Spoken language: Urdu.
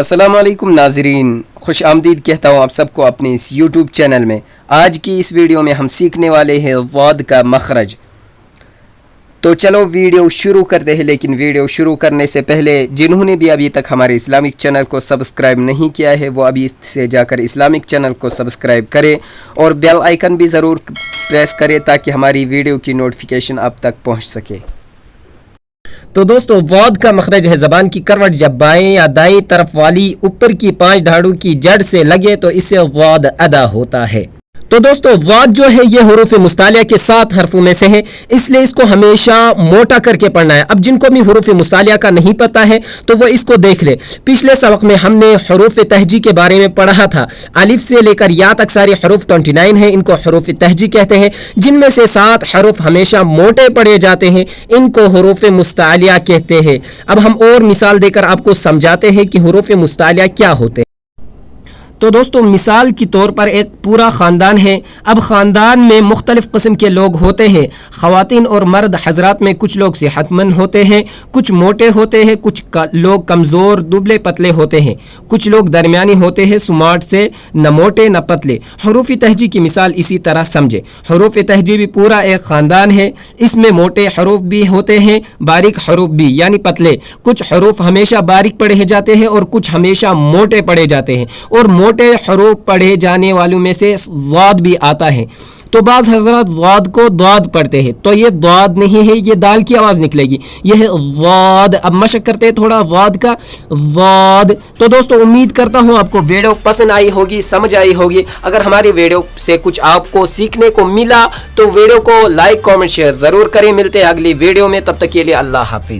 السلام علیکم ناظرین، خوش آمدید کہتا ہوں آپ سب کو اپنے اس یوٹیوب چینل میں۔ آج کی اس ویڈیو میں ہم سیکھنے والے ہیں ضاد کا مخرج۔ تو چلو ویڈیو شروع کرتے ہیں، لیکن ویڈیو شروع کرنے سے پہلے جنہوں نے بھی ابھی تک ہمارے اسلامک چینل کو سبسکرائب نہیں کیا ہے وہ ابھی سے جا کر اسلامک چینل کو سبسکرائب کریں اور بیل آئیکن بھی ضرور پریس کریں تاکہ ہماری ویڈیو کی نوٹیفیکیشن آپ تک پہنچ سکے۔ تو دوستو، ضاد کا مخرج ہے زبان کی کروٹ جب بائیں یا دائیں طرف والی اوپر کی 5 دھاڑوں کی جڑ سے لگے تو اس سے ضاد ادا ہوتا ہے۔ تو دوستو، ضاد جو ہے یہ حروف مستعلیہ کے 7 حرفوں میں سے ہے، اس لیے اس کو ہمیشہ موٹا کر کے پڑھنا ہے۔ اب جن کو بھی حروف مستعلیہ کا نہیں پتہ ہے تو وہ اس کو دیکھ لے۔ پچھلے سبق میں ہم نے حروف تہجی کے بارے میں پڑھا تھا۔ الف سے لے کر یا تک سارے حروف 29 ہیں، ان کو حروف تہجی کہتے ہیں، جن میں سے 7 حروف ہمیشہ موٹے پڑھے جاتے ہیں، ان کو حروف مستعلیہ کہتے ہیں۔ اب ہم اور مثال دے کر آپ کو سمجھاتے ہیں کہ حروف مستعلیہ کیا ہوتے ہیں۔ تو دوستو، مثال کے طور پر ایک پورا خاندان ہے۔ اب خاندان میں مختلف قسم کے لوگ ہوتے ہیں، خواتین اور مرد حضرات میں کچھ لوگ صحت مند ہوتے ہیں، کچھ موٹے ہوتے ہیں، کچھ لوگ کمزور دبلے پتلے ہوتے ہیں، کچھ لوگ درمیانی ہوتے ہیں، سماٹ سے نہ موٹے نہ پتلے۔ حروف تہجی کی مثال اسی طرح سمجھے۔ حروف تہجی بھی پورا ایک خاندان ہے، اس میں موٹے حروف بھی ہوتے ہیں، باریک حروف بھی یعنی پتلے۔ کچھ حروف ہمیشہ باریک پڑھے جاتے ہیں اور کچھ ہمیشہ موٹے پڑھے جاتے ہیں، اور موٹے حروف پڑھے جانے والوں میں سے ضاد بھی آتا ہے۔ تو بعض حضرات ضاد کو ضاد پڑھتے ہیں، تو یہ ضاد نہیں ہے، یہ دال کی آواز نکلے گی، یہ ہے ضاد۔ اب مشق کرتے ہیں تھوڑا ضاد کا، ضاد۔ تو دوستو، امید کرتا ہوں آپ کو ویڈیو پسند آئی ہوگی، سمجھ آئی ہوگی۔ اگر ہماری ویڈیو سے کچھ آپ کو سیکھنے کو ملا تو ویڈیو کو لائک، کامنٹ، شیئر ضرور کریں۔ ملتے ہیں اگلی ویڈیو میں، تب تک کے لیے اللہ حافظ۔